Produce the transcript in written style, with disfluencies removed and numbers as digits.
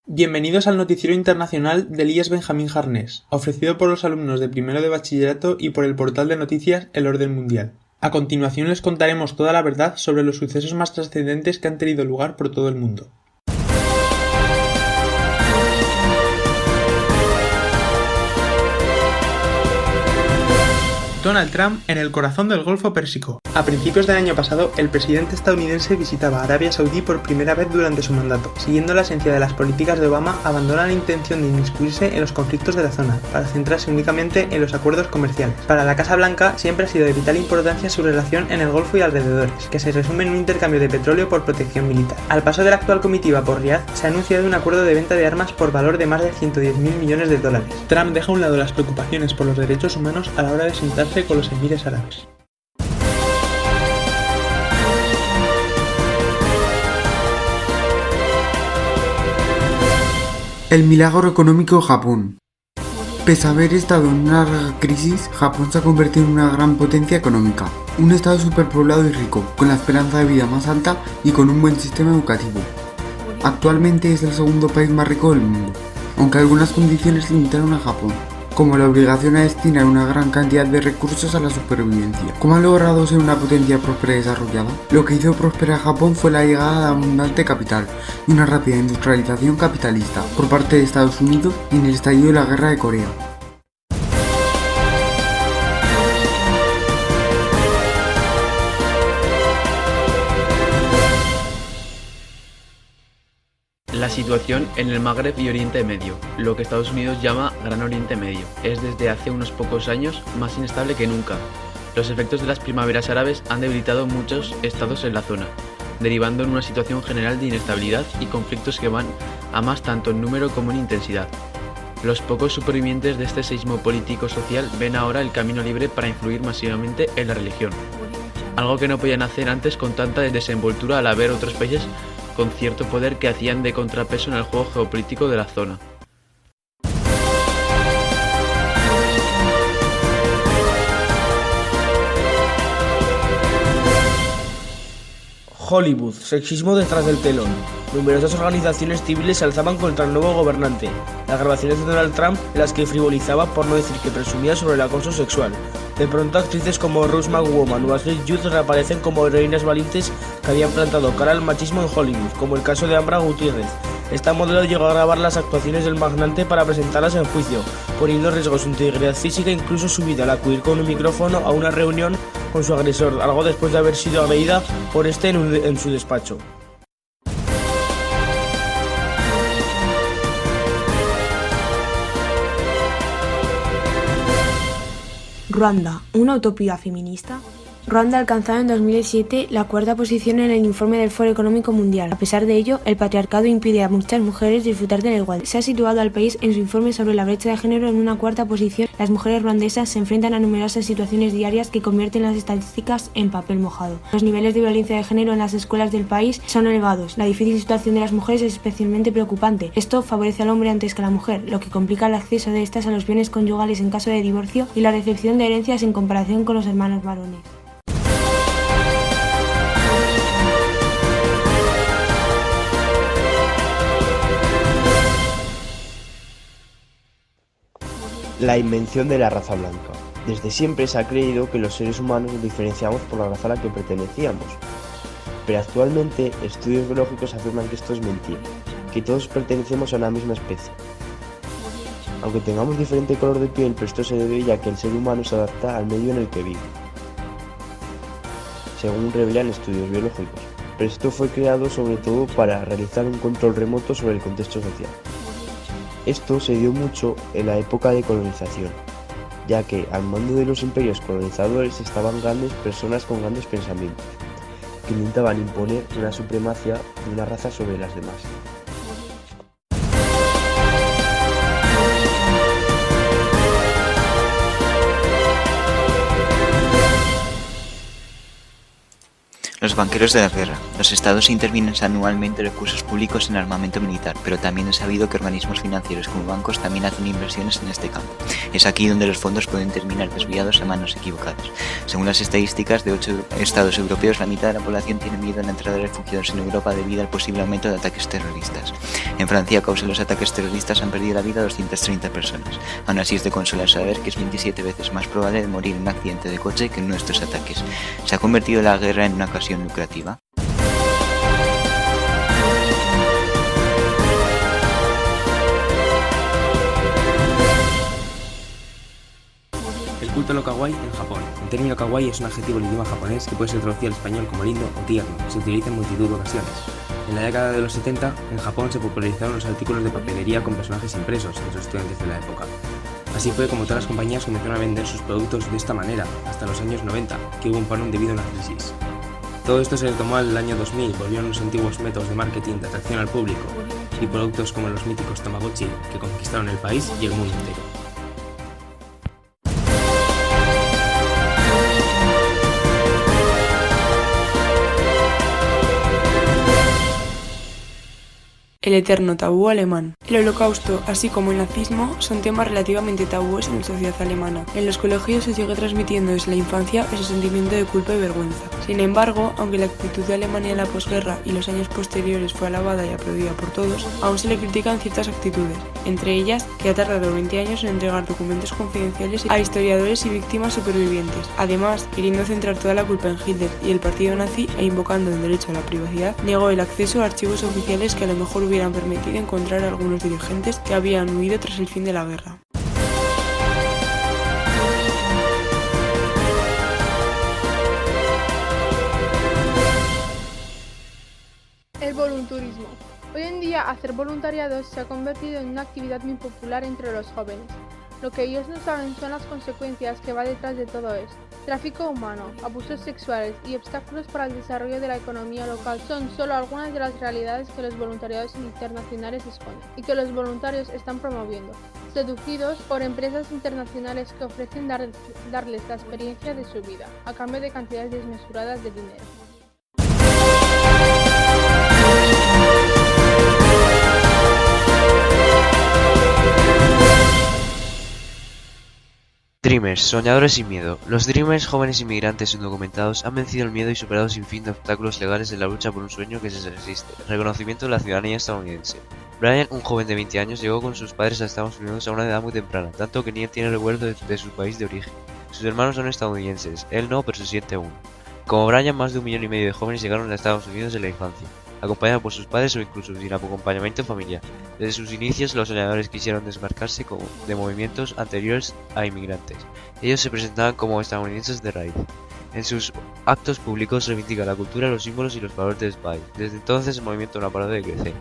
Bienvenidos al noticiero internacional del IES Benjamín Jarnés, ofrecido por los alumnos de primero de bachillerato y por el portal de noticias El Orden Mundial. A continuación les contaremos toda la verdad sobre los sucesos más trascendentes que han tenido lugar por todo el mundo. Donald Trump en el corazón del Golfo Pérsico. A principios del año pasado, el presidente estadounidense visitaba Arabia Saudí por primera vez durante su mandato. Siguiendo la esencia de las políticas de Obama, abandona la intención de inmiscuirse en los conflictos de la zona, para centrarse únicamente en los acuerdos comerciales. Para la Casa Blanca siempre ha sido de vital importancia su relación en el Golfo y alrededores, que se resume en un intercambio de petróleo por protección militar. Al paso de la actual comitiva por Riad, se ha anunciado un acuerdo de venta de armas por valor de más de 110.000 millones de dólares. Trump deja a un lado las preocupaciones por los derechos humanos a la hora de sentarse con los emires árabes. El milagro económico de Japón. Pese a haber estado en una larga crisis, Japón se ha convertido en una gran potencia económica. Un estado superpoblado y rico, con la esperanza de vida más alta y con un buen sistema educativo. Actualmente es el segundo país más rico del mundo, aunque algunas condiciones limitaron a Japón, como la obligación a destinar una gran cantidad de recursos a la supervivencia. ¿Cómo ha logrado ser una potencia próspera y desarrollada? Lo que hizo próspera a Japón fue la llegada de abundante capital y una rápida industrialización capitalista por parte de Estados Unidos y en el estallido de la Guerra de Corea. La situación en el Magreb y Oriente Medio, lo que Estados Unidos llama Gran Oriente Medio, es desde hace unos pocos años más inestable que nunca. Los efectos de las primaveras árabes han debilitado muchos estados en la zona, derivando en una situación general de inestabilidad y conflictos que van a más tanto en número como en intensidad. Los pocos supervivientes de este seísmo político-social ven ahora el camino libre para influir masivamente en la religión, algo que no podían hacer antes con tanta desenvoltura al haber otros países con cierto poder que hacían de contrapeso en el juego geopolítico de la zona. Hollywood, sexismo detrás del telón. Numerosas organizaciones civiles se alzaban contra el nuevo gobernante. Las grabaciones de Donald Trump en las que frivolizaba, por no decir que presumía sobre el acoso sexual. De pronto actrices como Rose McGowan o Ashley Judd reaparecen como heroínas valientes que habían plantado cara al machismo en Hollywood, como el caso de Ambra Gutiérrez. Esta modelo llegó a grabar las actuaciones del magnate para presentarlas en juicio, poniendo en riesgo su integridad física e incluso su vida al acudir con un micrófono a una reunión con su agresor, algo después de haber sido agredida por este en su despacho. Ruanda, ¿una utopía feminista? Ruanda ha alcanzado en 2007 la cuarta posición en el informe del Foro Económico Mundial. A pesar de ello, el patriarcado impide a muchas mujeres disfrutar de la igualdad. Se ha situado al país en su informe sobre la brecha de género en una cuarta posición. Las mujeres ruandesas se enfrentan a numerosas situaciones diarias que convierten las estadísticas en papel mojado. Los niveles de violencia de género en las escuelas del país son elevados. La difícil situación de las mujeres es especialmente preocupante. Esto favorece al hombre antes que a la mujer, lo que complica el acceso de estas a los bienes conyugales en caso de divorcio y la recepción de herencias en comparación con los hermanos varones. La invención de la raza blanca. Desde siempre se ha creído que los seres humanos nos diferenciamos por la raza a la que pertenecíamos. Pero actualmente estudios biológicos afirman que esto es mentira, que todos pertenecemos a una misma especie. Aunque tengamos diferente color de piel, pero esto se debe ya que el ser humano se adapta al medio en el que vive, según revelan estudios biológicos. Pero esto fue creado sobre todo para realizar un control remoto sobre el contexto social. Esto se dio mucho en la época de colonización, ya que al mando de los imperios colonizadores estaban grandes personas con grandes pensamientos, que intentaban imponer una supremacía de una raza sobre las demás. Los banqueros de la guerra. Los estados intervienen anualmente recursos públicos en armamento militar, pero también es sabido que organismos financieros como bancos también hacen inversiones en este campo. Es aquí donde los fondos pueden terminar desviados a manos equivocadas. Según las estadísticas de 8 estados europeos, la mitad de la población tiene miedo en la entrada de refugiados en Europa debido al posible aumento de ataques terroristas. En Francia, a causa de los ataques terroristas, han perdido la vida 230 personas. Aún así es de consolar saber que es 27 veces más probable de morir en un accidente de coche que en nuestros ataques. ¿Se ha convertido la guerra en una ocasión lucrativa? El culto a lo kawaii en Japón. El término kawaii es un adjetivo del idioma japonés que puede ser traducido al español como lindo o tierno. Se utiliza en multitud de ocasiones. En la década de los 70, en Japón se popularizaron los artículos de papelería con personajes impresos entre los estudiantes de la época. Así fue como todas las compañías comenzaron a vender sus productos de esta manera, hasta los años 90, que hubo un parón debido a una crisis. Todo esto se retomó al año 2000, volvieron los antiguos métodos de marketing de atracción al público y productos como los míticos Tamagotchi que conquistaron el país y el mundo entero. El eterno tabú alemán. El Holocausto, así como el nazismo, son temas relativamente tabúes en la sociedad alemana. En los colegios se sigue transmitiendo desde la infancia ese sentimiento de culpa y vergüenza. Sin embargo, aunque la actitud de Alemania en la posguerra y los años posteriores fue alabada y aplaudida por todos, aún se le critican ciertas actitudes, entre ellas que ha tardado 20 años en entregar documentos confidenciales a historiadores y víctimas supervivientes. Además, queriendo centrar toda la culpa en Hitler y el partido nazi e invocando el derecho a la privacidad, negó el acceso a archivos oficiales que a lo mejor hubieran permitido encontrar a algunos dirigentes que habían huido tras el fin de la guerra. El volunturismo. Hoy en día hacer voluntariado se ha convertido en una actividad muy popular entre los jóvenes. Lo que ellos no saben son las consecuencias que va detrás de todo esto. Tráfico humano, abusos sexuales y obstáculos para el desarrollo de la economía local son solo algunas de las realidades que los voluntariados internacionales esconden y que los voluntarios están promoviendo, seducidos por empresas internacionales que ofrecen darles la experiencia de su vida, a cambio de cantidades desmesuradas de dinero. Dreamers, soñadores sin miedo. Los Dreamers, jóvenes inmigrantes indocumentados, han vencido el miedo y superado sin fin de obstáculos legales en la lucha por un sueño que se resiste: reconocimiento de la ciudadanía estadounidense. Brian, un joven de 20 años, llegó con sus padres a Estados Unidos a una edad muy temprana, tanto que ni tiene recuerdo de su país de origen. Sus hermanos son estadounidenses, él no, pero se siente uno. Como Brian, más de 1,5 millones de jóvenes llegaron a Estados Unidos en la infancia, acompañados por sus padres o incluso sin acompañamiento familiar. Desde sus inicios, los soñadores quisieron desmarcarse de movimientos anteriores a inmigrantes. Ellos se presentaban como estadounidenses de raíz. En sus actos públicos reivindican la cultura, los símbolos y los valores del país. Desde entonces, el movimiento no ha parado de crecer.